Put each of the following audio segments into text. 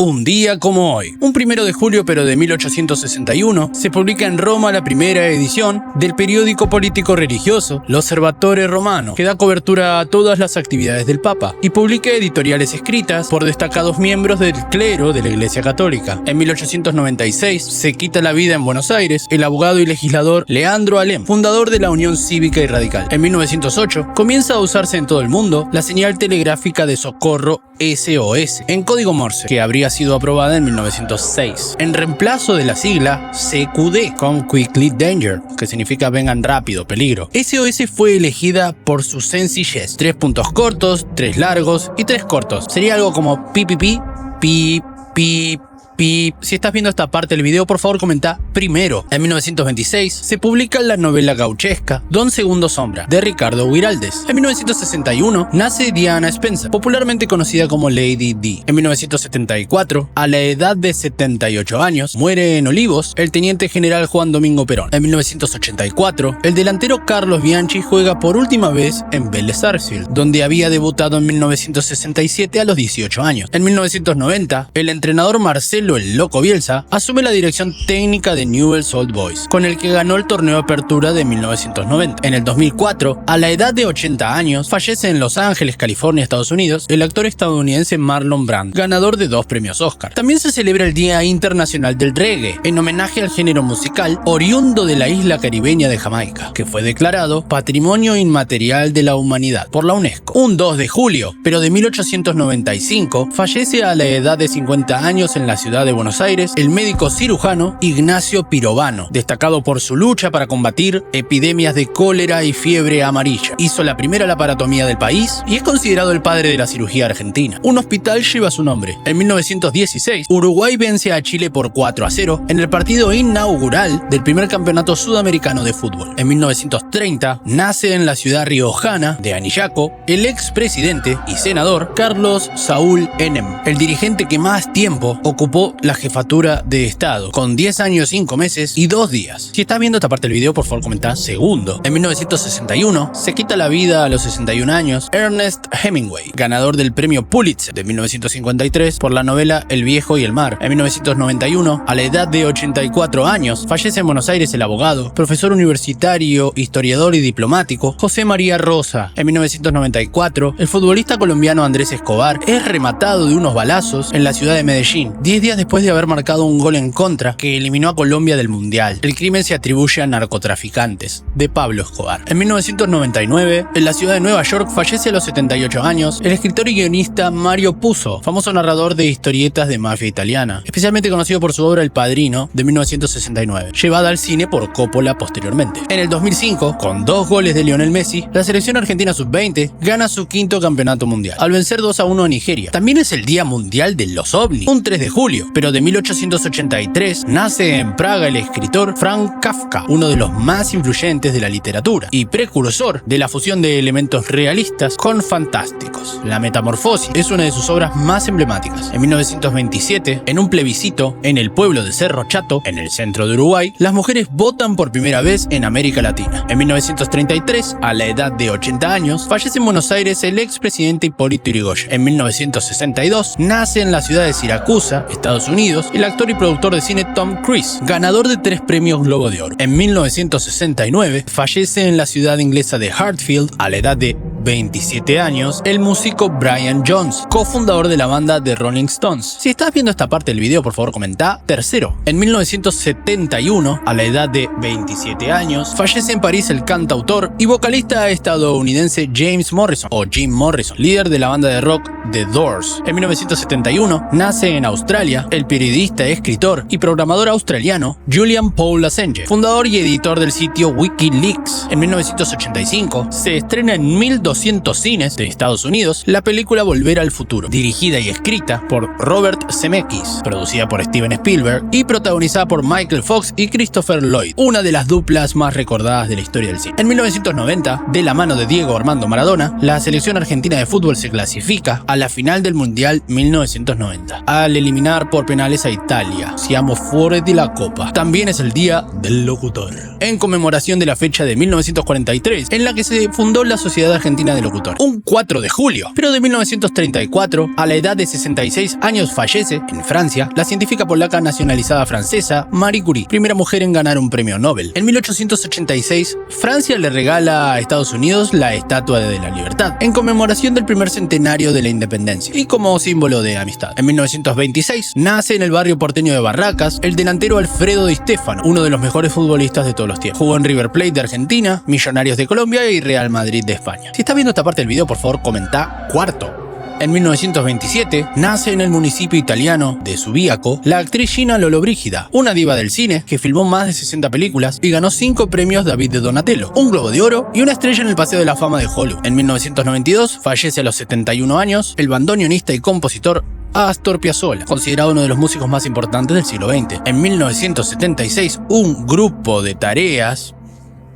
Un día como hoy, un 1 de julio pero de 1861, se publica en Roma la primera edición del periódico político religioso L'Osservatore Romano, que da cobertura a todas las actividades del Papa y publica editoriales escritas por destacados miembros del clero de la Iglesia Católica. En 1896 se quita la vida en Buenos Aires el abogado y legislador Leandro Alem, fundador de la Unión Cívica y Radical. En 1908 comienza a usarse en todo el mundo la señal telegráfica de socorro SOS en código Morse, que habría sido aprobada en 1906, en reemplazo de la sigla CQD, Come Quickly Danger, que significa vengan rápido, peligro. SOS fue elegida por su sencillez: 3 puntos cortos, 3 largos y 3 cortos. Sería algo como pi pi pi, pi pi pi. Si estás viendo esta parte del video, por favor comenta primero. En 1926 se publica la novela gauchesca Don Segundo Sombra, de Ricardo Guiraldes. En 1961 nace Diana Spencer, popularmente conocida como Lady D. En 1974, a la edad de 78 años, muere en Olivos el teniente general Juan Domingo Perón. En 1984, el delantero Carlos Bianchi juega por última vez en Vélez Sarsfield, donde había debutado en 1967 a los 18 años. En 1990, el entrenador Marcelo "El Loco" Bielsa asume la dirección técnica de Newell's Old Boys, con el que ganó el torneo de apertura de 1990. En el 2004, a la edad de 80 años, fallece en Los Ángeles, California, Estados Unidos, el actor estadounidense Marlon Brando, ganador de 2 premios Oscar. También se celebra el Día Internacional del Reggae, en homenaje al género musical oriundo de la isla caribeña de Jamaica, que fue declarado Patrimonio Inmaterial de la Humanidad por la UNESCO. Un 2 de julio, pero de 1895, fallece a la edad de 50 años en la ciudad de Buenos Aires el médico cirujano Ignacio Pirovano, destacado por su lucha para combatir epidemias de cólera y fiebre amarilla. Hizo la primera laparotomía del país y es considerado el padre de la cirugía argentina. Un hospital lleva su nombre. En 1916, Uruguay vence a Chile por 4-0 en el partido inaugural del primer campeonato sudamericano de fútbol. En 1930, nace en la ciudad riojana de Anillaco el expresidente y senador Carlos Saúl Menem, el dirigente que más tiempo ocupó la jefatura de Estado, con 10 años, 5 meses y 2 días. Si estás viendo esta parte del video, por favor comenta segundo. En 1961 se quita la vida a los 61 años Ernest Hemingway, ganador del premio Pulitzer de 1953 por la novela El Viejo y el Mar. En 1991, a la edad de 84 años, fallece en Buenos Aires el abogado, profesor universitario, historiador y diplomático José María Rosa. En 1994, el futbolista colombiano Andrés Escobar es rematado de unos balazos en la ciudad de Medellín, 10 días después de haber marcado un gol en contra que eliminó a Colombia del Mundial. El crimen se atribuye a narcotraficantes, de Pablo Escobar. En 1999, en la ciudad de Nueva York, fallece a los 78 años el escritor y guionista Mario Puzo, famoso narrador de historietas de mafia italiana, especialmente conocido por su obra El Padrino de 1969, llevada al cine por Coppola posteriormente. En el 2005, con 2 goles de Lionel Messi, la selección argentina sub-20 gana su 5º campeonato mundial, al vencer 2-1 a Nigeria. También es el Día Mundial de los OVNIs, un 3 de julio, pero de 1883 nace en Praga el escritor Franz Kafka, uno de los más influyentes de la literatura y precursor de la fusión de elementos realistas con fantásticos. La Metamorfosis es una de sus obras más emblemáticas. En 1927, en un plebiscito en el pueblo de Cerro Chato, en el centro de Uruguay, las mujeres votan por primera vez en América Latina. En 1933, a la edad de 80 años, fallece en Buenos Aires el expresidente Hipólito Yrigoyen. En 1962, nace en la ciudad de Siracusa, Estados Unidos, el actor y productor de cine Tom Cruise, ganador de 3 premios Globo de Oro. En 1969, fallece en la ciudad inglesa de Hartfield, a la edad de 27 años, el músico Brian Jones, cofundador de la banda The Rolling Stones. Si estás viendo esta parte del video, por favor comenta tercero. En 1971, a la edad de 27 años, fallece en París el cantautor y vocalista estadounidense James Morrison, o Jim Morrison, líder de la banda de rock The Doors. En 1971, nace en Australia el periodista, escritor y programador australiano Julian Paul Assange, fundador y editor del sitio WikiLeaks. En 1985, se estrena en 1200 cines de Estados Unidos la película Volver al Futuro, dirigida y escrita por Robert Zemeckis, producida por Steven Spielberg y protagonizada por Michael Fox y Christopher Lloyd, una de las duplas más recordadas de la historia del cine. En 1990, de la mano de Diego Armando Maradona, la selección argentina de fútbol se clasifica a la final del Mundial 1990, al eliminar por penales a Italia. Siamo fuori de la Copa. También es el Día del Locutor, en conmemoración de la fecha de 1943, en la que se fundó la Sociedad Argentina Argentina de locutores. Un 4 de julio, pero de 1934, a la edad de 66 años fallece, en Francia, la científica polaca nacionalizada francesa Marie Curie, primera mujer en ganar un premio Nobel. En 1886, Francia le regala a Estados Unidos la Estatua de la Libertad, en conmemoración del primer centenario de la independencia y como símbolo de amistad. En 1926, nace en el barrio porteño de Barracas el delantero Alfredo Di Stéfano, uno de los mejores futbolistas de todos los tiempos. Jugó en River Plate de Argentina, Millonarios de Colombia y Real Madrid de España. Si estás viendo esta parte del video, por favor, comenta cuarto. En 1927, nace en el municipio italiano de Subiaco la actriz Gina Lollobrigida, una diva del cine que filmó más de 60 películas y ganó 5 premios David de Donatello, un Globo de Oro y una estrella en el Paseo de la Fama de Hollywood. En 1992, fallece a los 71 años el bandoneonista y compositor Astor Piazzolla, considerado uno de los músicos más importantes del siglo XX. En 1976, un grupo de tareas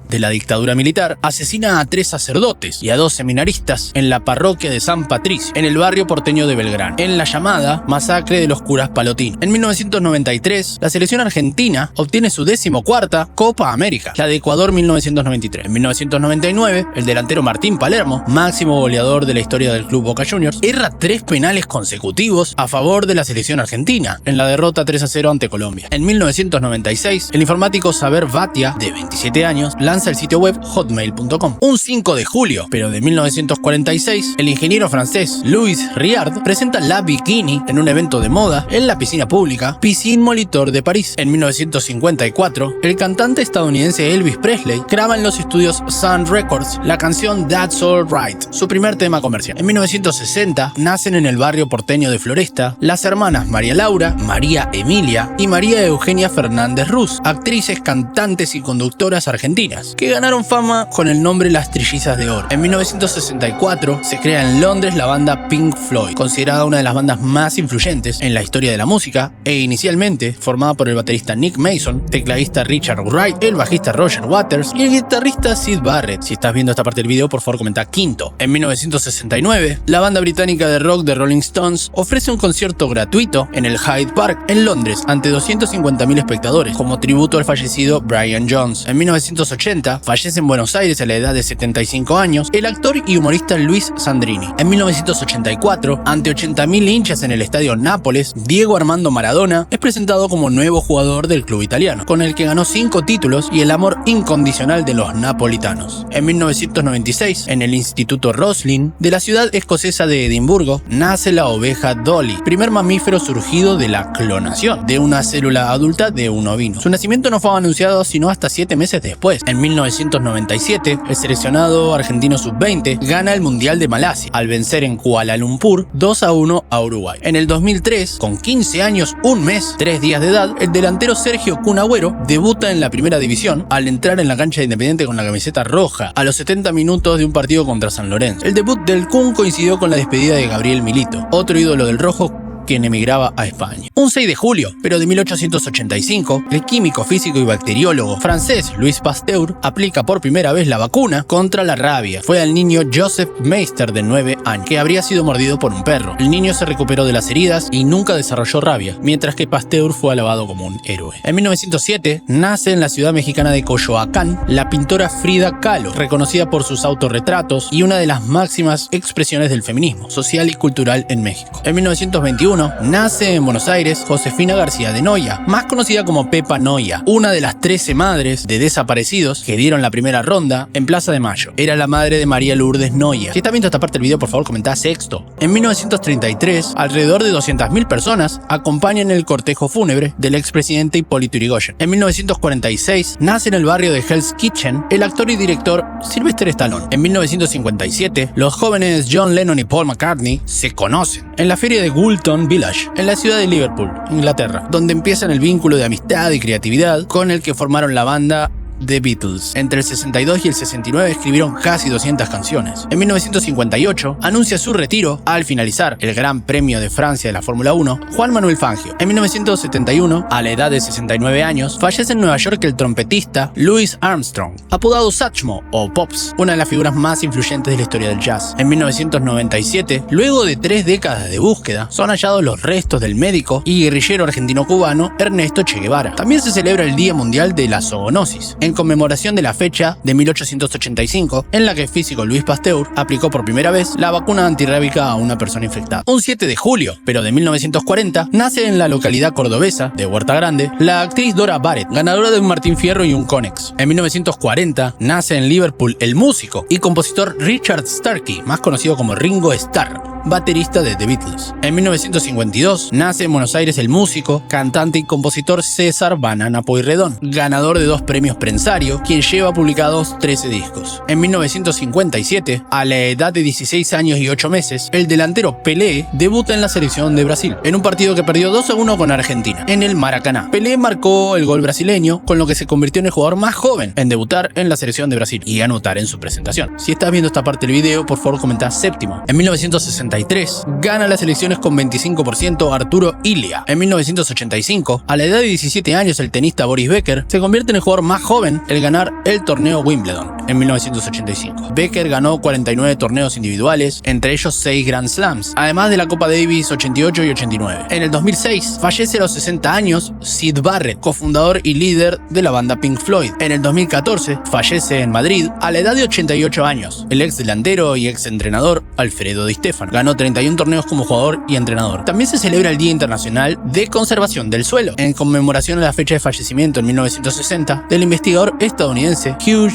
de la dictadura militar asesina a 3 sacerdotes y a 2 seminaristas en la parroquia de San Patricio, en el barrio porteño de Belgrano, en la llamada masacre de los curas palotinos. En 1993, la selección argentina obtiene su 14ª Copa América, la de Ecuador 1993. En 1999, el delantero Martín Palermo, máximo goleador de la historia del club Boca Juniors, erra 3 penales consecutivos a favor de la selección argentina, en la derrota 3-0 ante Colombia. En 1996, el informático Saber Bhatia, de 27 años, lanza el sitio web hotmail.com. Un 5 de julio, pero de 1946, el ingeniero francés Louis Riard presenta la bikini en un evento de moda en la piscina pública Piscine Molitor de París. En 1954, el cantante estadounidense Elvis Presley graba en los estudios Sun Records la canción That's All Right, su primer tema comercial. En 1960, nacen en el barrio porteño de Floresta las hermanas María Laura, María Emilia y María Eugenia Fernández Ruz, actrices, cantantes y conductoras argentinas, que ganaron fama con el nombre Las Trillizas de Oro. En 1964 se crea en Londres la banda Pink Floyd, considerada una de las bandas más influyentes en la historia de la música, e inicialmente formada por el baterista Nick Mason, tecladista Richard Wright, el bajista Roger Waters y el guitarrista Syd Barrett. Si estás viendo esta parte del video, por favor comenta quinto. En 1969, la banda británica de rock The Rolling Stones ofrece un concierto gratuito en el Hyde Park, en Londres, ante 250.000 espectadores, como tributo al fallecido Brian Jones. En 1980, fallece en Buenos Aires a la edad de 75 años el actor y humorista Luis Sandrini. En 1984, ante 80.000 hinchas en el estadio Nápoles, Diego Armando Maradona es presentado como nuevo jugador del club italiano, con el que ganó 5 títulos y el amor incondicional de los napolitanos. En 1996, en el Instituto Roslin de la ciudad escocesa de Edimburgo, nace la oveja Dolly, primer mamífero surgido de la clonación de una célula adulta de un ovino. Su nacimiento no fue anunciado sino hasta 7 meses después. En 1997, el seleccionado argentino sub-20 gana el Mundial de Malasia, al vencer en Kuala Lumpur 2-1 a Uruguay. En el 2003, con 15 años, 1 mes, 3 días de edad, el delantero Sergio Kun Agüero debuta en la primera división al entrar en la cancha de Independiente con la camiseta roja a los 70 minutos de un partido contra San Lorenzo. El debut del Kun coincidió con la despedida de Gabriel Milito, otro ídolo del rojo, quien emigraba a España. Un 6 de julio, pero de 1885, el químico, físico y bacteriólogo francés Louis Pasteur aplica por primera vez la vacuna contra la rabia. Fue al niño Joseph Meister, de 9 años, que habría sido mordido por un perro. El niño se recuperó de las heridas y nunca desarrolló rabia, mientras que Pasteur fue alabado como un héroe. En 1907, nace en la ciudad mexicana de Coyoacán la pintora Frida Kahlo, reconocida por sus autorretratos y una de las máximas expresiones del feminismo social y cultural en México. En 1921, nace en Buenos Aires Josefina García de Noya, más conocida como Pepa Noya, una de las 13 madres de desaparecidos que dieron la primera ronda en Plaza de Mayo. Era la madre de María Lourdes Noya. Si estás viendo esta parte del video, por favor comenta sexto. En 1933, alrededor de 200.000 personas acompañan el cortejo fúnebre del expresidente Hipólito Yrigoyen. En 1946, nace en el barrio de Hell's Kitchen el actor y director Sylvester Stallone. En 1957, los jóvenes John Lennon y Paul McCartney se conocen en la feria de Woolton Village, en la ciudad de Liverpool, Inglaterra, donde empiezan el vínculo de amistad y creatividad con el que formaron la banda The Beatles. Entre el 62 y el 69 escribieron casi 200 canciones. En 1958 anuncia su retiro al finalizar el Gran Premio de Francia de la Fórmula 1 Juan Manuel Fangio. En 1971, a la edad de 69 años, fallece en Nueva York el trompetista Louis Armstrong, apodado Satchmo o Pops, una de las figuras más influyentes de la historia del jazz. En 1997, luego de 3 décadas de búsqueda, son hallados los restos del médico y guerrillero argentino-cubano Ernesto Che Guevara. También se celebra el Día Mundial de la Zoonosis. En en conmemoración de la fecha de 1885 en la que el físico Louis Pasteur aplicó por primera vez la vacuna antirrábica a una persona infectada. Un 7 de julio, pero de 1940, nace en la localidad cordobesa de Huerta Grande la actriz Dora Barrett, ganadora de un Martín Fierro y un Konex. En 1940 nace en Liverpool el músico y compositor Richard Starkey, más conocido como Ringo Starr, baterista de The Beatles. En 1952 nace en Buenos Aires el músico, cantante y compositor César Banana Pueyrredón, ganador de 2 premios Prensario, quien lleva publicados 13 discos. En 1957, a la edad de 16 años y 8 meses, el delantero Pelé debuta en la selección de Brasil, en un partido que perdió 2-1 con Argentina, en el Maracaná. Pelé marcó el gol brasileño, con lo que se convirtió en el jugador más joven en debutar en la selección de Brasil y anotar en su presentación. Si estás viendo esta parte del video, por favor comenta séptimo. En 1963 gana las elecciones con 25% Arturo Illia. En 1985, a la edad de 17 años, el tenista Boris Becker se convierte en el jugador más joven en ganar el torneo Wimbledon. En 1985, Becker ganó 49 torneos individuales, entre ellos 6 Grand Slams, además de la Copa Davis 88 y 89. En el 2006, fallece a los 60 años Syd Barrett, cofundador y líder de la banda Pink Floyd. En el 2014, fallece en Madrid a la edad de 88 años el ex delantero y ex entrenador Alfredo Di Stéfano. Ganó 31 torneos como jugador y entrenador. También se celebra el Día Internacional de Conservación del Suelo, en conmemoración a la fecha de fallecimiento en 1960 del investigador estadounidense Hugh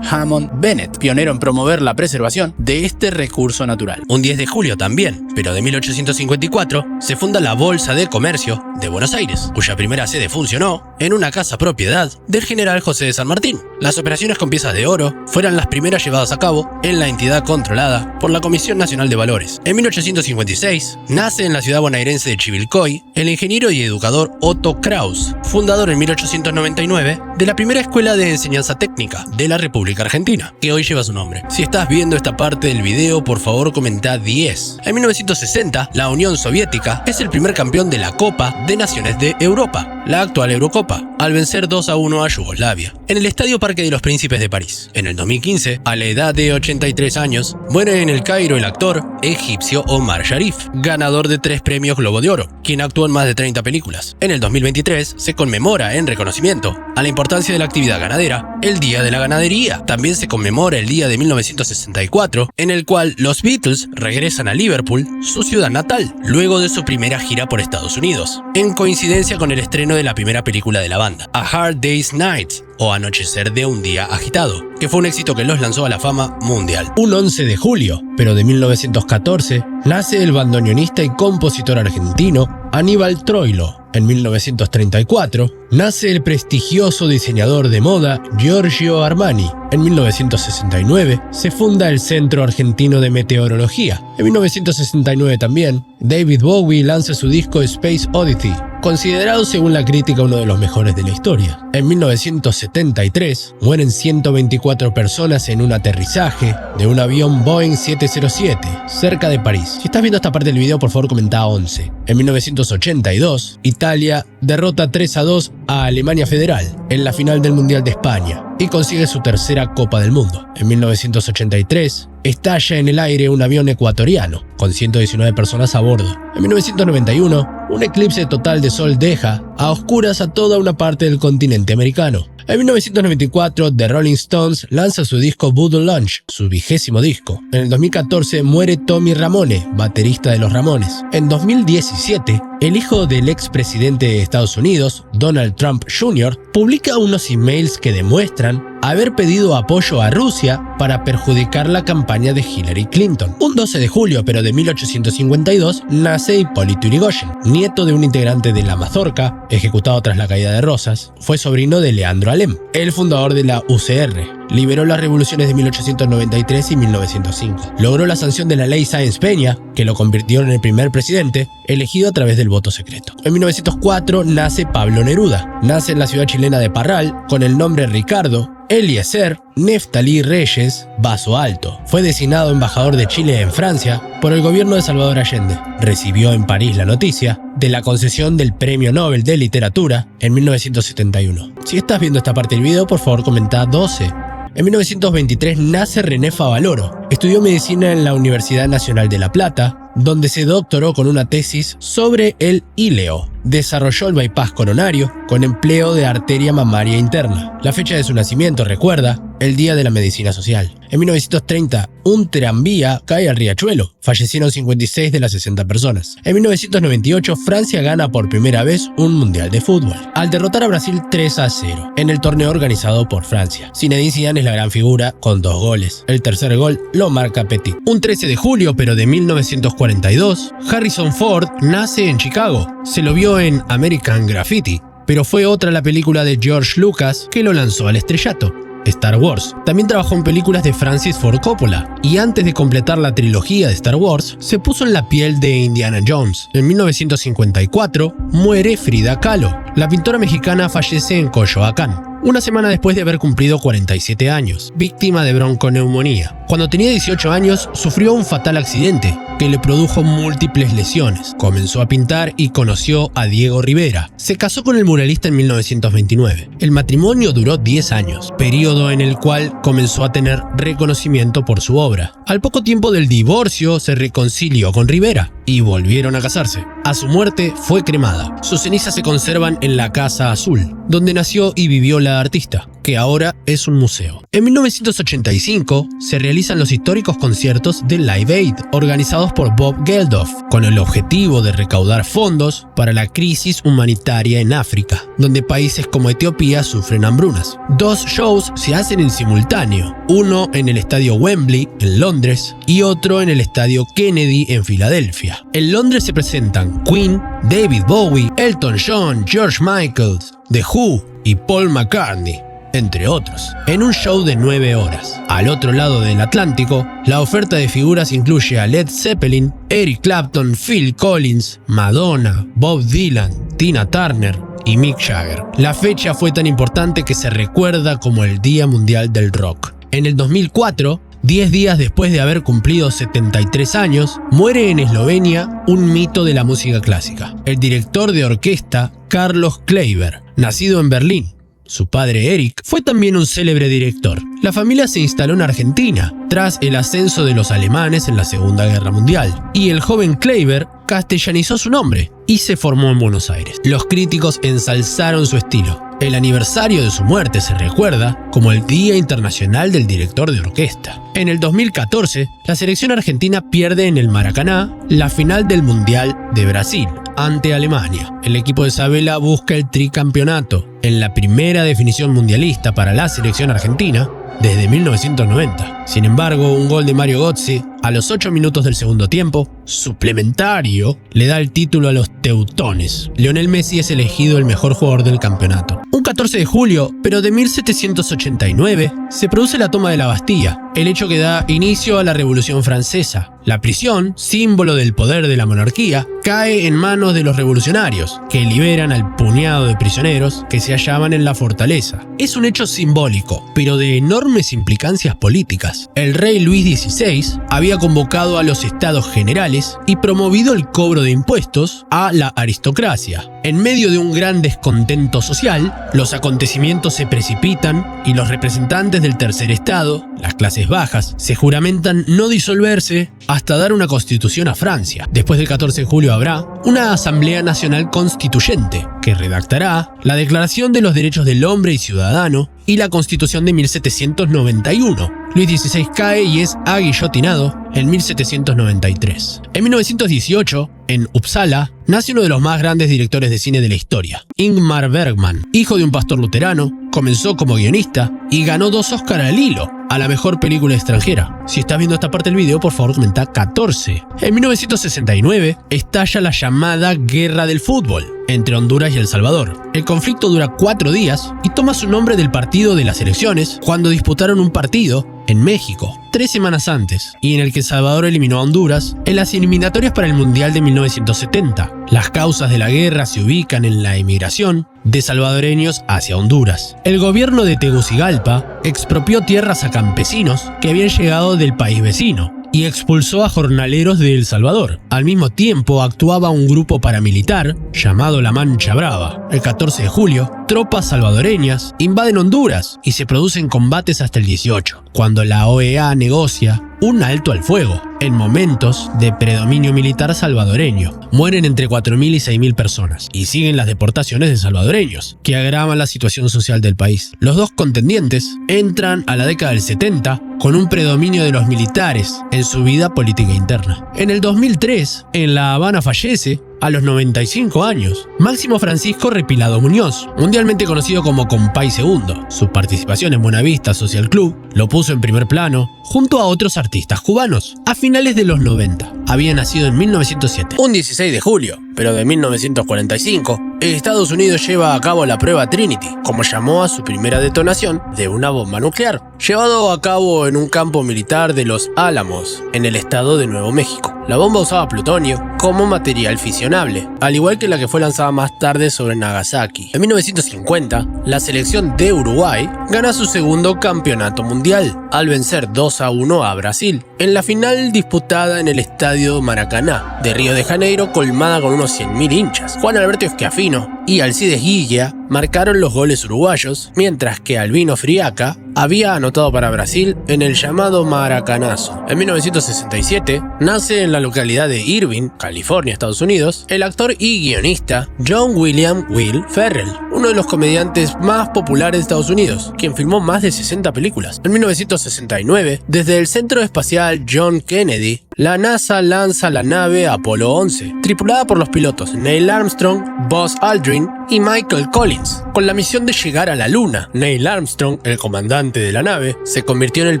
Hammond Bennett, pionero en promover la preservación de este recurso natural. Un 10 de julio también, pero de 1854, se funda la Bolsa de Comercio de Buenos Aires, cuya primera sede funcionó en una casa propiedad del general José de San Martín. Las operaciones con piezas de oro fueron las primeras llevadas a cabo en la entidad controlada por la Comisión Nacional de Valores. En 1856, nace en la ciudad bonaerense de Chivilcoy el ingeniero y educador Otto Kraus, fundador en 1899 de la primera escuela de enseñanza técnica de la República Argentina, que hoy lleva su nombre. Si estás viendo esta parte del video, por favor comenta 10. En 1960, la Unión Soviética es el primer campeón de la Copa de Naciones de Europa, la actual Eurocopa, al vencer 2-1 a Yugoslavia, en el Estadio Parque de los Príncipes de París. En el 2015, a la edad de 83 años, muere en el Cairo el actor egipcio Omar Sharif, ganador de 3 premios Globo de Oro, quien actuó en más de 30 películas. En el 2023, se conmemora en reconocimiento a la importancia de la actividad ganadera, el Día de la Ganadería. También se conmemora el día de 1964, en el cual los Beatles regresan a Liverpool, su ciudad natal, luego de su primera gira por Estados Unidos, en coincidencia con el estreno de la primera película de la banda, A Hard Day's Night, o Anochecer de un Día Agitado, que fue un éxito que los lanzó a la fama mundial. Un 11 de julio, pero de 1914, nace el bandoneonista y compositor argentino Aníbal Troilo. En 1934, nace el prestigioso diseñador de moda Giorgio Armani. En 1969, se funda el Centro Argentino de Meteorología. En 1969 también, David Bowie lanza su disco Space Oddity, considerado según la crítica uno de los mejores de la historia. En 1973, mueren 124 personas en un aterrizaje de un avión Boeing 707, cerca de París. Si estás viendo esta parte del video, por favor comenta 11. En 1982, Italia derrota 3-2 a Alemania Federal en la final del Mundial de España y consigue su tercera Copa del Mundo. En 1983, estalla en el aire un avión ecuatoriano con 119 personas a bordo. En 1991, un eclipse total de sol deja a oscuras a toda una parte del continente americano. En 1994, The Rolling Stones lanza su disco Voodoo Lounge, su 20º disco. En el 2014 muere Tommy Ramone, baterista de Los Ramones. En 2017, el hijo del expresidente de Estados Unidos, Donald Trump Jr., publica unos emails que demuestran haber pedido apoyo a Rusia para perjudicar la campaña de Hillary Clinton. Un 12 de julio, pero de 1852, nace Hipólito Yrigoyen, nieto de un integrante de la Mazorca, ejecutado tras la caída de Rosas. Fue sobrino de Leandro Alem, el fundador de la UCR. Liberó las revoluciones de 1893 y 1905. Logró la sanción de la ley Sáenz-Peña, que lo convirtió en el primer presidente elegido a través del voto secreto. En 1904 nace Pablo Neruda. Nace en la ciudad chilena de Parral con el nombre Ricardo Eliezer Neftalí Reyes Vaso Alto. Fue designado embajador de Chile en Francia por el gobierno de Salvador Allende. Recibió en París la noticia de la concesión del Premio Nobel de Literatura en 1971. Si estás viendo esta parte del video, por favor comenta 12. En 1923 nace René Favaloro. Estudió medicina en la Universidad Nacional de La Plata, donde se doctoró con una tesis sobre el híleo. desarrolló el bypass coronario con empleo de arteria mamaria interna. La fecha de su nacimiento recuerda el Día de la Medicina Social. En 1930, un tranvía cae al riachuelo. Fallecieron 56 de las 60 personas. En 1998, Francia gana por primera vez un mundial de fútbol, al derrotar a Brasil 3-0 en el torneo organizado por Francia. Zinedine Zidane es la gran figura con 2 goles. El tercer gol lo marca Petit. Un 13 de julio, pero de 1942, Harrison Ford nace en Chicago. Se lo vio en American Graffiti, pero fue otra la película de George Lucas que lo lanzó al estrellato, Star Wars. También trabajó en películas de Francis Ford Coppola, y antes de completar la trilogía de Star Wars, se puso en la piel de Indiana Jones. En 1954 muere Frida Kahlo. La pintora mexicana fallece en Coyoacán, una semana después de haber cumplido 47 años, víctima de bronconeumonía. Cuando tenía 18 años, sufrió un fatal accidente que le produjo múltiples lesiones. Comenzó a pintar y conoció a Diego Rivera. Se casó con el muralista en 1929. El matrimonio duró 10 años, periodo en el cual comenzó a tener reconocimiento por su obra. Al poco tiempo del divorcio, se reconcilió con Rivera y volvieron a casarse. A su muerte fue cremada. Sus cenizas se conservan en la Casa Azul, donde nació y vivió la artista, que ahora es un museo. En 1985 se realizan los históricos conciertos de Live Aid, organizados por Bob Geldof, con el objetivo de recaudar fondos para la crisis humanitaria en África, donde países como Etiopía sufren hambrunas. 2 shows se hacen en simultáneo, uno en el estadio Wembley, en Londres, y otro en el estadio Kennedy, en Filadelfia. En Londres se presentan Queen, David Bowie, Elton John, George Michael, The Who y Paul McCartney, entre otros, en un show de 9 horas. Al otro lado del Atlántico, la oferta de figuras incluye a Led Zeppelin, Eric Clapton, Phil Collins, Madonna, Bob Dylan, Tina Turner y Mick Jagger. La fecha fue tan importante que se recuerda como el Día Mundial del Rock. En el 2004, 10 días después de haber cumplido 73 años, muere en Eslovenia un mito de la música clásica, el director de orquesta Carlos Kleiber, nacido en Berlín. Su padre Eric fue también un célebre director. La familia se instaló en Argentina tras el ascenso de los alemanes en la Segunda Guerra Mundial, y el joven Kleiber castellanizó su nombre y se formó en Buenos Aires. Los críticos ensalzaron su estilo. El aniversario de su muerte se recuerda como el Día Internacional del Director de Orquesta. En el 2014, la selección argentina pierde en el Maracaná la final del Mundial de Brasil ante Alemania. El equipo de Sabella busca el tricampeonato, en la primera definición mundialista para la selección argentina desde 1990. Sin embargo, un gol de Mario Götze a los 8 minutos del segundo tiempo, suplementario, le da el título a los teutones. Lionel Messi es elegido el mejor jugador del campeonato. Un 14 de julio, pero de 1789, se produce la toma de la Bastilla, el hecho que da inicio a la Revolución Francesa. La prisión, símbolo del poder de la monarquía, cae en manos de los revolucionarios, que liberan al puñado de prisioneros que se hallaban en la fortaleza. Es un hecho simbólico, pero de enormes implicancias políticas. El rey Luis XVI había convocado a los estados generales y promovido el cobro de impuestos a la aristocracia. En medio de un gran descontento social, los acontecimientos se precipitan y los representantes del tercer estado, las clases bajas, se juramentan no disolverse hasta dar una constitución a Francia. Después del 14 de julio habrá una Asamblea Nacional Constituyente que redactará la Declaración de los Derechos del Hombre y Ciudadano y la Constitución de 1791. Luis XVI cae y es aguillotinado en 1793. En 1918, en Uppsala, nace uno de los más grandes directores de cine de la historia, Ingmar Bergman. Hijo de un pastor luterano, comenzó como guionista y ganó 2 Oscar al hilo a la mejor película extranjera. Si estás viendo esta parte del video, por favor comenta 14. En 1969, estalla la llamada Guerra del Fútbol entre Honduras y El Salvador. El conflicto dura 4 días y toma su nombre del partido de las elecciones cuando disputaron un partido en México 3 semanas antes, y en el que El Salvador eliminó a Honduras en las eliminatorias para el Mundial de 1970. Las causas de la guerra se ubican en la emigración de salvadoreños hacia Honduras. El gobierno de Tegucigalpa expropió tierras a campesinos que habían llegado del país vecino y expulsó a jornaleros de El Salvador. Al mismo tiempo actuaba un grupo paramilitar llamado La Mancha Brava. El 14 de julio, tropas salvadoreñas invaden Honduras y se producen combates hasta el 18, cuando la OEA negocia un alto al fuego, en momentos de predominio militar salvadoreño. Mueren entre 4.000 y 6.000 personas, y siguen las deportaciones de salvadoreños, que agravan la situación social del país. Los dos contendientes entran a la década del 70 con un predominio de los militares en su vida política interna. En el 2003, en La Habana fallece, a los 95 años, Máximo Francisco Repilado Muñoz, mundialmente conocido como Compay Segundo. Su participación en Buenavista Social Club lo puso en primer plano junto a otros artistas cubanos. A finales de los 90, había nacido en 1907. Un 16 de julio, pero de 1945, Estados Unidos lleva a cabo la prueba Trinity, como llamó a su primera detonación de una bomba nuclear, llevado a cabo en un campo militar de Los Álamos, en el estado de Nuevo México. La bomba usaba plutonio como material fisionable, al igual que la que fue lanzada más tarde sobre Nagasaki. En 1950, la selección de Uruguay gana su segundo campeonato mundial, al vencer 2-1 a Brasil, en la final disputada en el Estadio Maracaná de Río de Janeiro, colmada con unos 100.000 hinchas. Juan Alberto Schiaffino y Alcides Guilla marcaron los goles uruguayos, mientras que Albino Friaca había anotado para Brasil en el llamado Maracanazo. En 1967, nace en la localidad de Irvine, California, Estados Unidos, el actor y guionista John William Will Ferrell, uno de los comediantes más populares de Estados Unidos, quien filmó más de 60 películas. En 1969, desde el Centro Espacial John Kennedy, la NASA lanza la nave Apolo 11, tripulada por los pilotos Neil Armstrong, Buzz Aldrin y Michael Collins, con la misión de llegar a la Luna. Neil Armstrong, el comandante de la nave, se convirtió en el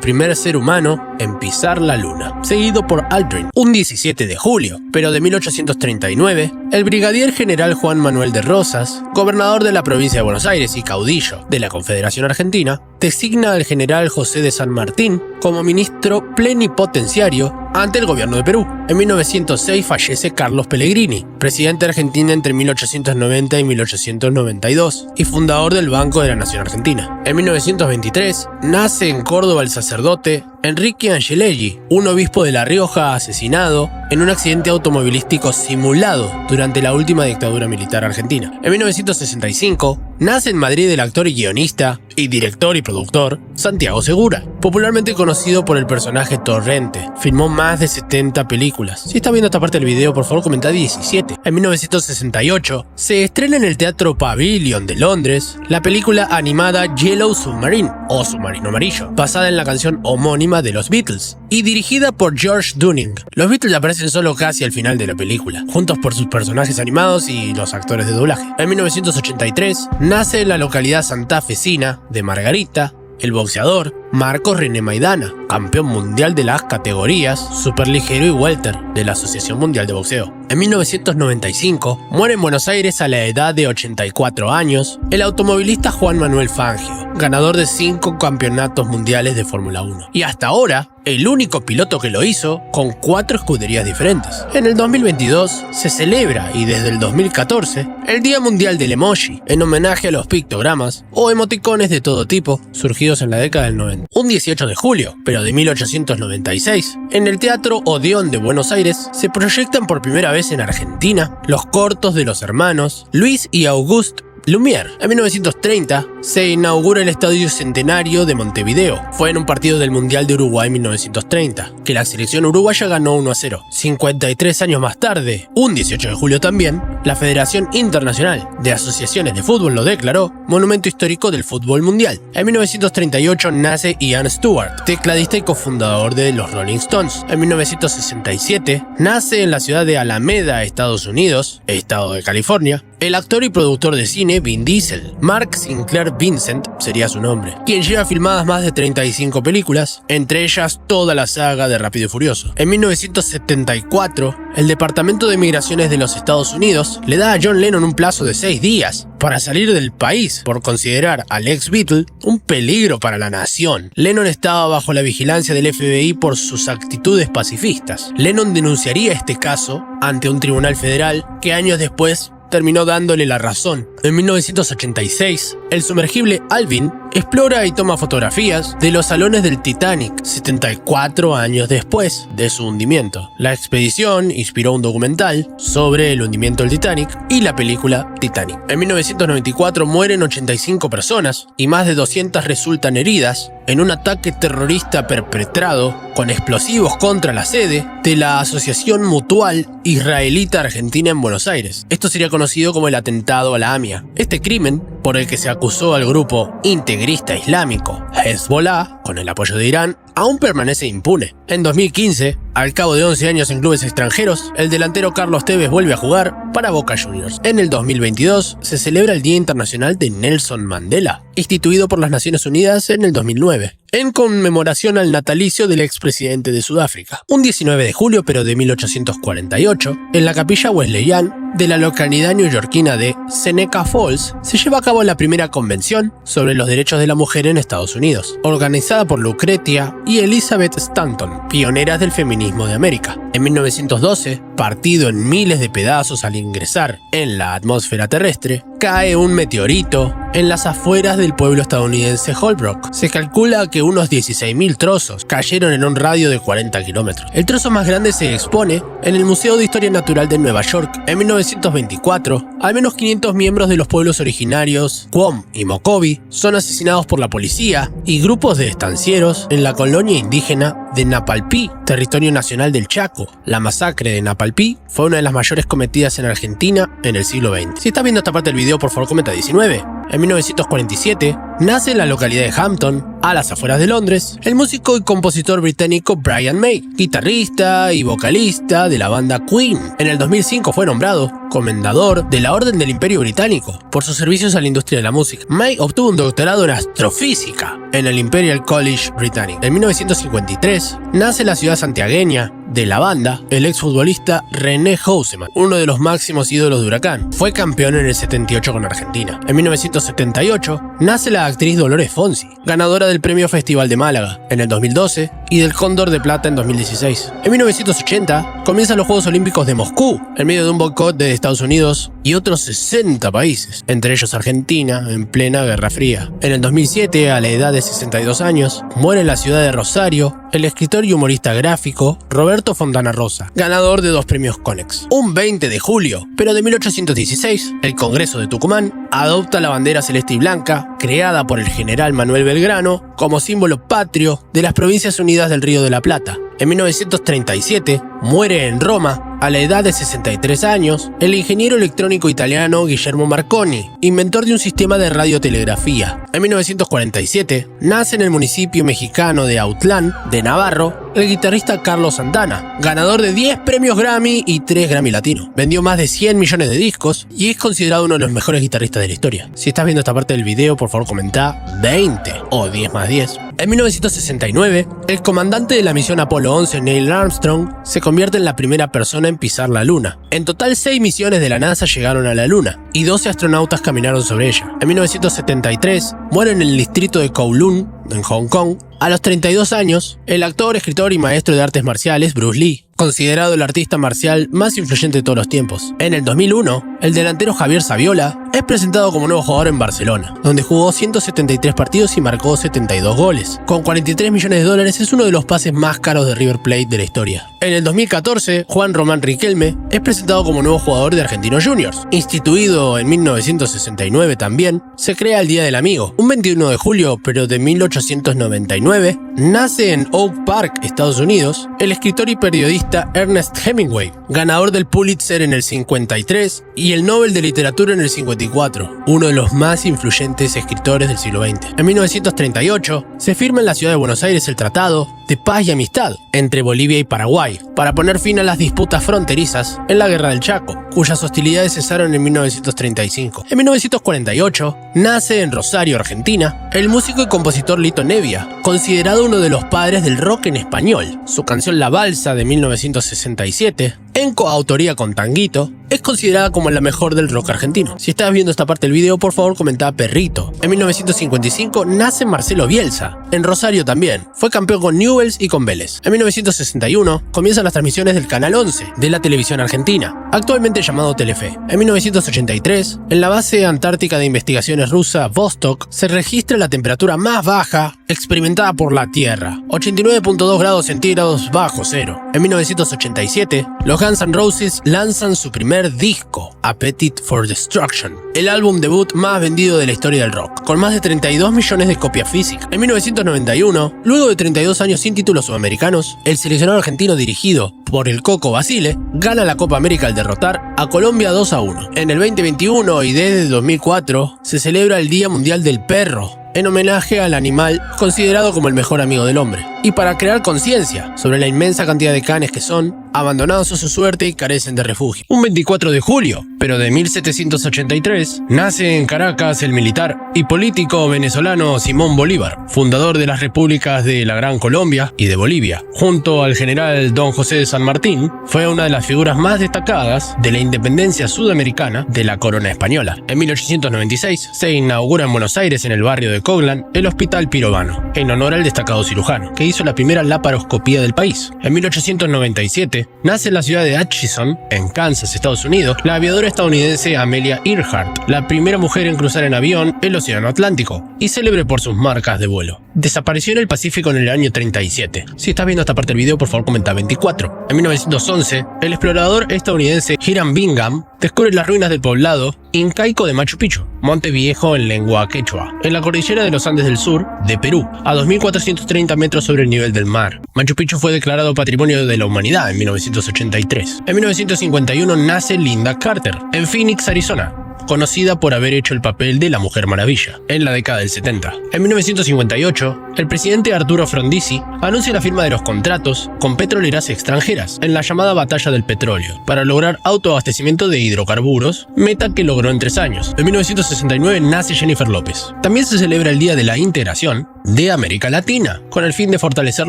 primer ser humano en pisar la Luna, seguido por Aldrin. Un 17 de julio, pero de 1839, el brigadier general Juan Manuel de Rosas, gobernador de la provincia de Buenos Aires y caudillo de la Confederación Argentina, designa al general José de San Martín como ministro plenipotenciario ante el gobierno de Perú. En 1906 fallece Carlos Pellegrini, presidente de Argentina entre 1890 y 1892 y fundador del Banco de la Nación Argentina. En 1923 nace en Córdoba el sacerdote Enrique Angelelli, un obispo de La Rioja asesinado en un accidente automovilístico simulado durante la última dictadura militar argentina. En 1965 nace en Madrid el actor y guionista y director y productor Santiago Segura, popularmente conocido por el personaje Torrente. Filmó más de 70 películas. Si estás viendo esta parte del video, por favor comenta 17. En 1968 se estrena en el Teatro Pavilion de Londres la película animada Yellow Submarine, o Submarino Amarillo, basada en la canción homónima de los Beatles y dirigida por George Dunning. Los Beatles aparecen solo casi al final de la película, juntos por sus personajes animados y los actores de doblaje. En 1983 nace en la localidad santafesina de Margarita el boxeador Marcos René Maidana, campeón mundial de las categorías superligero y welter de la Asociación Mundial de Boxeo. En 1995 muere en Buenos Aires a la edad de 84 años el automovilista Juan Manuel Fangio, ganador de 5 campeonatos mundiales de Fórmula 1. Y hasta ahora, el único piloto que lo hizo con 4 escuderías diferentes. En el 2022 se celebra, y desde el 2014, el Día Mundial del Emoji, en homenaje a los pictogramas o emoticones de todo tipo surgidos en la década del 90. Un 18 de julio, pero de 1896, en el Teatro Odeón de Buenos Aires se proyectan por primera vez en Argentina los cortos de los hermanos Luis y Auguste Lumière. En 1930 se inaugura el Estadio Centenario de Montevideo. Fue en un partido del Mundial de Uruguay 1930 que la selección uruguaya ganó 1-0. 53 años más tarde, un 18 de julio también, la Federación Internacional de Asociaciones de Fútbol lo declaró Monumento Histórico del Fútbol Mundial. En 1938 nace Ian Stewart, tecladista y cofundador de los Rolling Stones. En 1967 nace en la ciudad de Alameda, Estados Unidos, estado de California, el actor y productor de cine Vin Diesel. Mark Sinclair Vincent sería su nombre, quien lleva filmadas más de 35 películas, entre ellas toda la saga de Rápido y Furioso. En 1974, el Departamento de Migraciones de los Estados Unidos le da a John Lennon un plazo de 6 días para salir del país por considerar al ex Beatle un peligro para la nación. Lennon estaba bajo la vigilancia del FBI por sus actitudes pacifistas. Lennon denunciaría este caso ante un tribunal federal que años después terminó dándole la razón. En 1986, el sumergible Alvin explora y toma fotografías de los salones del Titanic 74 años después de su hundimiento. La expedición inspiró un documental sobre el hundimiento del Titanic y la película Titanic. En 1994 mueren 85 personas y más de 200 resultan heridas en un ataque terrorista perpetrado con explosivos contra la sede de la Asociación Mutual Israelita Argentina en Buenos Aires. Esto sería conocido como el atentado a la AMIA. Este crimen, por el que se acusó al grupo integrista islámico Hezbollah, con el apoyo de Irán, aún permanece impune. En 2015, al cabo de 11 años en clubes extranjeros, el delantero Carlos Tevez vuelve a jugar para Boca Juniors. En el 2022 se celebra el Día Internacional de Nelson Mandela, instituido por las Naciones Unidas en el 2009, en conmemoración al natalicio del expresidente de Sudáfrica. Un 19 de julio, pero de 1848, en la capilla Wesleyan de la localidad neoyorquina de Seneca Falls, se lleva a cabo la primera convención sobre los derechos de la mujer en Estados Unidos, organizada por Lucretia y Elizabeth Stanton, pioneras del feminismo de América. En 1912, partido en miles de pedazos al ingresar en la atmósfera terrestre, cae un meteorito en las afueras del pueblo estadounidense Holbrook. Se calcula que unos 16.000 trozos cayeron en un radio de 40 kilómetros. El trozo más grande se expone en el Museo de Historia Natural de Nueva York. En 1924, al menos 500 miembros de los pueblos originarios Qom y Mocovi son asesinados por la policía y grupos de estancieros en la colonia indígena de Napalpí, territorio nacional del Chaco. La masacre de Napalpí fue una de las mayores cometidas en Argentina en el siglo XX. Si estás viendo esta parte del video, por favor comenta 19. En 1947, nace en la localidad de Hampton, a las afueras de Londres, el músico y compositor británico Brian May, guitarrista y vocalista de la banda Queen. En el 2005 fue nombrado comendador de la Orden del Imperio Británico por sus servicios a la industria de la música. May obtuvo un doctorado en astrofísica en el Imperial College Britannic. En 1953, nace en la ciudad santiagueña de la banda el exfutbolista René Houseman, uno de los máximos ídolos de Huracán. Fue campeón en el 78 con Argentina. En 1978 nace la actriz Dolores Fonsi, ganadora del Premio Festival de Málaga en el 2012 y del Cóndor de Plata en 2016. En 1980 comienzan los Juegos Olímpicos de Moscú en medio de un boicot de Estados Unidos y otros 60 países, entre ellos Argentina, en plena Guerra Fría. En el 2007, a la edad de 62 años, muere en la ciudad de Rosario el escritor y humorista gráfico Roberto Fontana Rosa, ganador de 2 premios Konex. Un 20 de julio, pero de 1816, el Congreso de Tucumán adopta la bandera celeste y blanca, creada por el general Manuel Belgrano, como símbolo patrio de las Provincias Unidas del Río de la Plata. En 1937, muere en Roma, a la edad de 63 años, el ingeniero electrónico italiano Guillermo Marconi, inventor de un sistema de radiotelegrafía. En 1947, nace en el municipio mexicano de Autlán, de Navarro, el guitarrista Carlos Santana, ganador de 10 premios Grammy y 3 Grammy Latino. Vendió más de 100 millones de discos y es considerado uno de los mejores guitarristas de la historia. Si estás viendo esta parte del video, por favor comenta 20 o 10 más 10. En 1969, el comandante de la misión Apolo 11, Neil Armstrong, se convierte en la primera persona en pisar la Luna. En total, 6 misiones de la NASA llegaron a la Luna y 12 astronautas caminaron sobre ella. En 1973, muere en el distrito de Kowloon, en Hong Kong, a los 32 años, el actor, escritor y maestro de artes marciales Bruce Lee, considerado el artista marcial más influyente de todos los tiempos. En el 2001, el delantero Javier Saviola es presentado como nuevo jugador en Barcelona, donde jugó 173 partidos y marcó 72 goles. Con 43 millones de dólares es uno de los pases más caros de River Plate de la historia. En el 2014, Juan Román Riquelme es presentado como nuevo jugador de Argentinos Juniors. Instituido en 1969 también, se crea el Día del Amigo. Un 21 de julio, pero de 1899, nace en Oak Park, Estados Unidos, el escritor y periodista Ernest Hemingway, ganador del Pulitzer en el 53 y el Nobel de Literatura en el 54, uno de los más influyentes escritores del siglo XX. En 1938, se firma en la ciudad de Buenos Aires el Tratado de Paz y Amistad entre Bolivia y Paraguay, para poner fin a las disputas fronterizas en la Guerra del Chaco, cuyas hostilidades cesaron en 1935. En 1948, nace en Rosario, Argentina, el músico y compositor Lito Nebbia, considerado uno de los padres del rock en español. Su canción La Balsa de 1967, en coautoría con Tanguito, es considerada como la mejor del rock argentino. Si estás viendo esta parte del video, por favor comenta Perrito. En 1955 nace Marcelo Bielsa, en Rosario también. Fue campeón con Newell's Newell's y con Vélez. En 1961 comienzan las transmisiones del Canal 11 de la televisión argentina, actualmente llamado Telefe. En 1983, en la base antártica de investigaciones rusa Vostok, se registra la temperatura más baja experimentada por la Tierra, 89.2 grados centígrados bajo cero. En 1987, los Guns N' Roses lanzan su primer disco, Appetite for Destruction, el álbum debut más vendido de la historia del rock, con más de 32 millones de copias físicas. En 1991, luego de 32 años sin títulos sudamericanos, el seleccionado argentino dirigido por el Coco Basile gana la Copa América al derrotar a Colombia 2-1. En el 2021 y desde 2004 se celebra el Día Mundial del Perro, en homenaje al animal considerado como el mejor amigo del hombre, y para crear conciencia sobre la inmensa cantidad de canes que son abandonados a su suerte y carecen de refugio. Un 24 de julio, pero de 1783, nace en Caracas el militar y político venezolano Simón Bolívar, fundador de las repúblicas de la Gran Colombia y de Bolivia. Junto al general Don José de San Martín, fue una de las figuras más destacadas de la independencia sudamericana de la corona española. En 1896 se inaugura en Buenos Aires, en el barrio de Coglan, el Hospital Pirovano, en honor al destacado cirujano, que hizo la primera laparoscopía del país. En 1897 nace en la ciudad de Atchison, en Kansas, Estados Unidos, la aviadora estadounidense Amelia Earhart, la primera mujer en cruzar en avión el Océano Atlántico, y célebre por sus marcas de vuelo. Desapareció en el Pacífico en el año 37. Si estás viendo esta parte del video, por favor comenta 24. En 1911, el explorador estadounidense Hiram Bingham descubre las ruinas del poblado incaico de Machu Picchu, Monte Viejo en lengua quechua, en la cordillera de los Andes del sur de Perú, a 2.430 metros sobre el nivel del mar. Machu Picchu fue declarado Patrimonio de la Humanidad en 1983. En 1951 nace Linda Carter, en Phoenix, Arizona, conocida por haber hecho el papel de la Mujer Maravilla en la década del 70. En 1958, el presidente Arturo Frondizi anuncia la firma de los contratos con petroleras extranjeras en la llamada Batalla del Petróleo para lograr autoabastecimiento de hidrocarburos, meta que logró en 3 años. En 1969 nace Jennifer López. También se celebra el Día de la Integración de América Latina, con el fin de fortalecer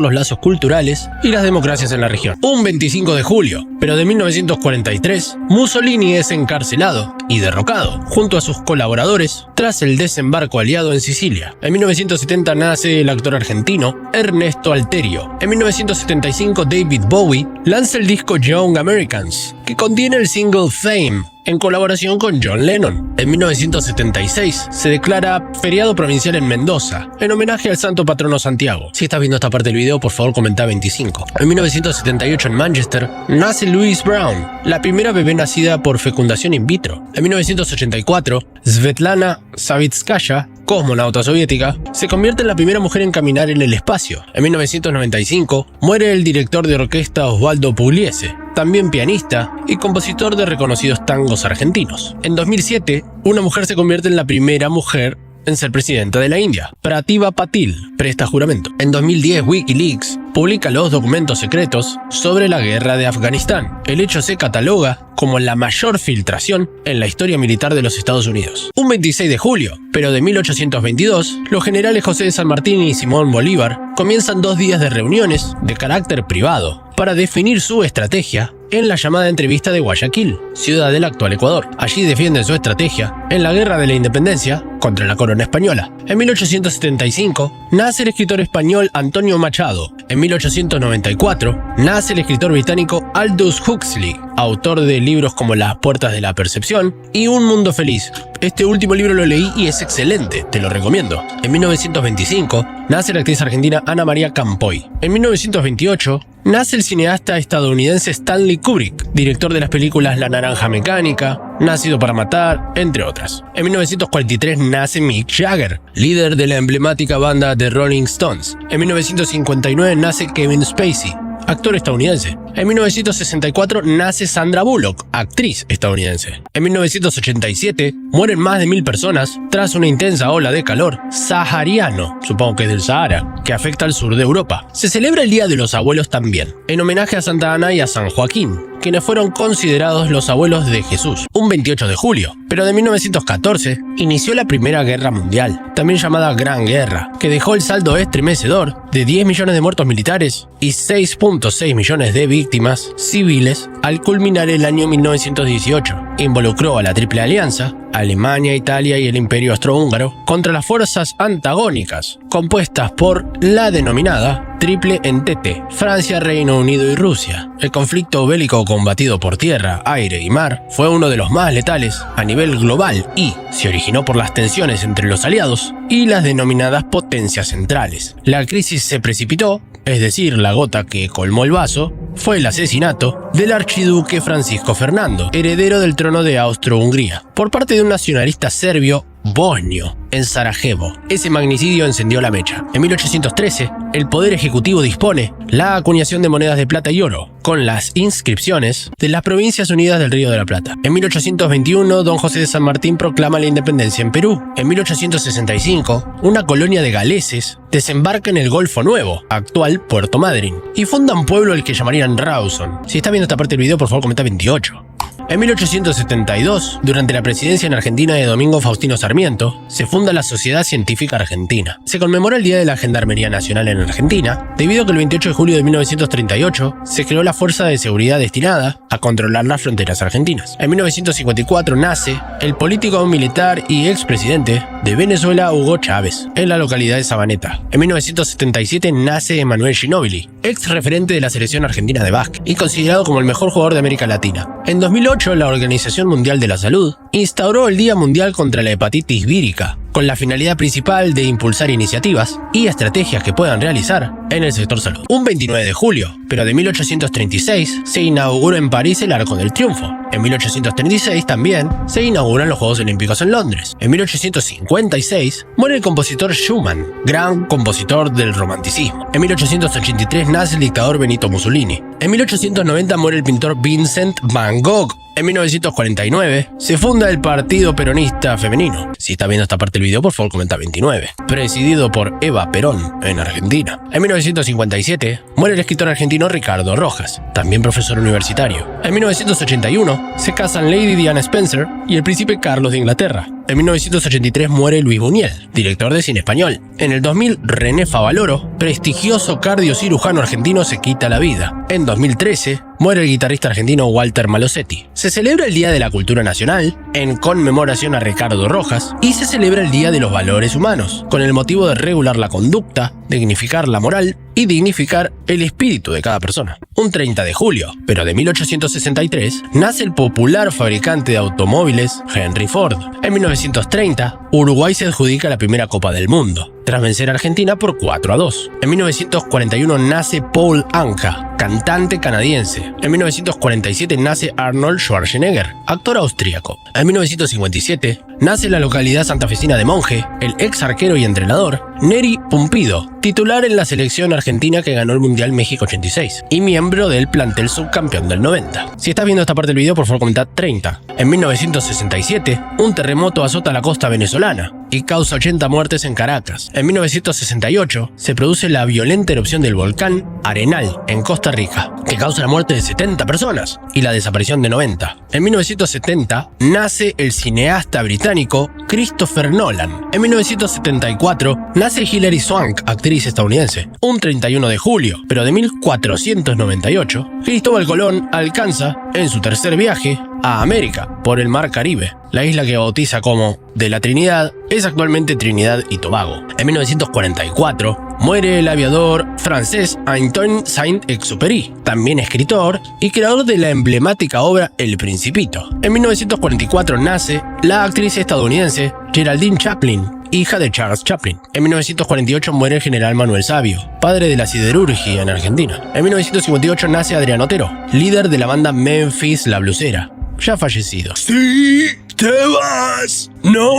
los lazos culturales y las democracias en la región. Un 25 de julio, pero de 1943, Mussolini es encarcelado y derrocado junto a sus colaboradores tras el desembarco aliado en Sicilia. En 1970 nace el actor argentino Ernesto Alterio. En 1975 David Bowie lanza el disco Young Americans, que contiene el single Fame, en colaboración con John Lennon. En 1976 se declara feriado provincial en Mendoza, en homenaje al santo patrono Santiago. Si estás viendo esta parte del video, por favor comenta 25. En 1978 en Manchester nace Louise Brown, la primera bebé nacida por fecundación in vitro. En 1984, Svetlana Savitskaya, cosmonauta soviética, se convierte en la primera mujer en caminar en el espacio. En 1995 muere el director de orquesta Osvaldo Pugliese, también pianista y compositor de reconocidos tangos argentinos. En 2007, una mujer se convierte en la primera mujer en ser presidenta de la India. Pratibha Patil presta juramento. En 2010, WikiLeaks publica los documentos secretos sobre la guerra de Afganistán. El hecho se cataloga como la mayor filtración en la historia militar de los Estados Unidos. Un 26 de julio, pero de 1822, los generales José de San Martín y Simón Bolívar comienzan 2 días de reuniones de carácter privado para definir su estrategia en la llamada entrevista de Guayaquil, ciudad del actual Ecuador. Allí defienden su estrategia en la Guerra de la Independencia contra la corona española. En 1875 nace el escritor español Antonio Machado. En 1894 nace el escritor británico Aldous Huxley, autor de libros como Las puertas de la percepción y Un mundo feliz. Este último libro lo leí y es excelente, te lo recomiendo. En 1925 nace la actriz argentina Ana María Campoy. En 1928 nace el cineasta estadounidense Stanley Kubrick, director de las películas La Naranja Mecánica, Nacido para Matar, entre otras. En 1943 nace Mick Jagger, líder de la emblemática banda The Rolling Stones. En 1959 nace Kevin Spacey, actor estadounidense. En 1964 nace Sandra Bullock, actriz estadounidense. En 1987 mueren más de 1000 personas tras una intensa ola de calor sahariano, supongo que es del Sahara, que afecta al sur de Europa. Se celebra el Día de los Abuelos también, en homenaje a Santa Ana y a San Joaquín, quienes fueron considerados los abuelos de Jesús. Un 28 de julio, pero de 1914, inició la Primera Guerra Mundial, también llamada Gran Guerra, que dejó el saldo estremecedor de 10 millones de muertos militares y 6.6 millones de víctimas víctimas civiles al culminar el año 1918. Involucró a la Triple Alianza, Alemania, Italia y el Imperio Austrohúngaro, contra las fuerzas antagónicas, compuestas por la denominada Triple Entente, Francia, Reino Unido y Rusia. El conflicto bélico combatido por tierra, aire y mar fue uno de los más letales a nivel global y se originó por las tensiones entre los aliados y las denominadas potencias centrales. La crisis se precipitó, es decir, la gota que colmó el vaso, fue el asesinato del archiduque Francisco Fernando, heredero del trono de Austro-Hungría, por parte de un nacionalista serbio bosnio en Sarajevo. Ese magnicidio encendió la mecha. En 1813, el Poder Ejecutivo dispone la acuñación de monedas de plata y oro, con las inscripciones de las Provincias Unidas del Río de la Plata. En 1821, don José de San Martín proclama la independencia en Perú. En 1865, una colonia de galeses desembarca en el Golfo Nuevo, actual Puerto Madryn, y funda un pueblo al que llamarían Rawson. Si está viendo esta parte del video, por favor comenta 28. En 1872, durante la presidencia en Argentina de Domingo Faustino Sarmiento, se funda la Sociedad Científica Argentina. Se conmemora el Día de la Gendarmería Nacional en Argentina, debido a que el 28 de julio de 1938 se creó la Fuerza de Seguridad destinada a controlar las fronteras argentinas. En 1954 nace el político militar y expresidente de Venezuela Hugo Chávez, en la localidad de Sabaneta. En 1977 nace Emanuel Ginóbili, ex referente de la selección argentina de básquet y considerado como el mejor jugador de América Latina. En 2008, la Organización Mundial de la Salud instauró el Día Mundial contra la Hepatitis Vírica, con la finalidad principal de impulsar iniciativas y estrategias que puedan realizar en el sector salud. Un 29 de julio, pero de 1836, se inauguró en París el Arco del Triunfo. En 1836 también se inauguran los Juegos Olímpicos en Londres. En 1856 muere el compositor Schumann, gran compositor del romanticismo. En 1883 nace el dictador Benito Mussolini. En 1890 muere el pintor Vincent van Gogh. En 1949 se funda el Partido Peronista Femenino. Si está viendo esta parte del video, por favor comenta 29. Presidido por Eva Perón en Argentina. En 1957 muere el escritor argentino Ricardo Rojas, también profesor universitario. En 1981 se casan Lady Diana Spencer y el príncipe Carlos de Inglaterra. En 1983 muere Luis Buñuel, director de cine español. En el 2000, René Favaloro, prestigioso cardiocirujano argentino, se quita la vida. En 2013, muere el guitarrista argentino Walter Malosetti. Se celebra el Día de la Cultura Nacional, en conmemoración a Ricardo Rojas, y se celebra el Día de los Valores Humanos, con el motivo de regular la conducta, dignificar la moral y dignificar el espíritu de cada persona. Un 30 de julio, pero de 1863, nace el popular fabricante de automóviles Henry Ford. En 1930, Uruguay se adjudica la primera Copa del Mundo, tras vencer a Argentina por 4-2. En 1941 nace Paul Anka, cantante canadiense. En 1947 nace Arnold Schwarzenegger, actor austríaco. En 1957 nace en la localidad santafesina de Monje el ex arquero y entrenador Neri Pumpido, titular en la selección argentina que ganó el Mundial México 86 y miembro del plantel subcampeón del 90. Si estás viendo esta parte del video, por favor comenta 30. En 1967, un terremoto azota la costa venezolana y causa 80 muertes en Caracas. En 1968 se produce la violenta erupción del volcán Arenal en Costa Rica, que causa la muerte de 70 personas y la desaparición de 90. En 1970 nace el cineasta británico Christopher Nolan. En 1974 nace Hilary Swank, actriz estadounidense. Un 31 de julio, pero de 1498, Cristóbal Colón alcanza, en su tercer viaje, a América por el Mar Caribe. La isla que bautiza como de la Trinidad es actualmente Trinidad y Tobago. En 1944 muere el aviador francés Antoine Saint-Exupéry, también escritor y creador de la emblemática obra El Principito. En 1944 nace la actriz estadounidense Geraldine Chaplin, hija de Charles Chaplin. En 1948 muere el general Manuel Savio, padre de la siderurgia en Argentina. En 1958 nace Adrián Otero, líder de la banda Memphis La Blusera, ya fallecido. ¡Sí! ¡Te vas! ¡No!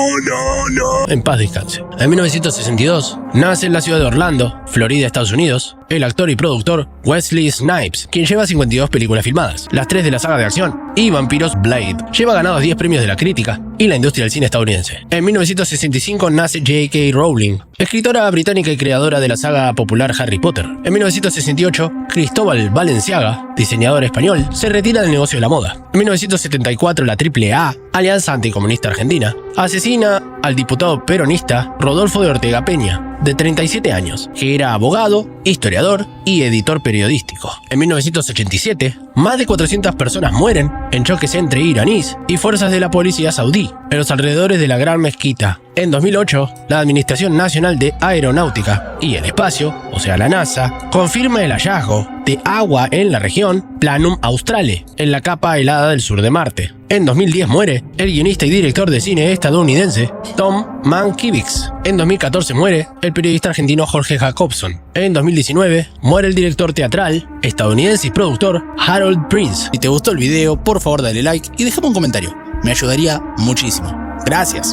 En paz descanse. En 1962 nace en la ciudad de Orlando, Florida, Estados Unidos, el actor y productor Wesley Snipes, quien lleva 52 películas filmadas, las 3 de la saga de acción y vampiros Blade. Lleva ganados 10 premios de la crítica y la industria del cine estadounidense. En 1965 nace J.K. Rowling, escritora británica y creadora de la saga popular Harry Potter. En 1968, Cristóbal Balenciaga, diseñador español, se retira del negocio de la moda. En 1974, la AAA, Alianza Anticomunista Argentina, asesina al diputado peronista Rodolfo de Ortega Peña, de 37 años, que era abogado historiador y editor periodístico. En 1987, más de 400 personas mueren en choques entre iraníes y fuerzas de la policía saudí en los alrededores de la Gran Mezquita. En 2008, la Administración Nacional de Aeronáutica y el Espacio, o sea la NASA, confirma el hallazgo de agua en la región Planum Australe, en la capa helada del sur de Marte. En 2010 muere el guionista y director de cine estadounidense Tom Mankiewicz. En 2014 muere el periodista argentino Jorge Jacobson. En 2019 muere el director teatral estadounidense y productor Harold Prince. Si te gustó el video, por favor dale like y déjame un comentario. Me ayudaría muchísimo. Gracias.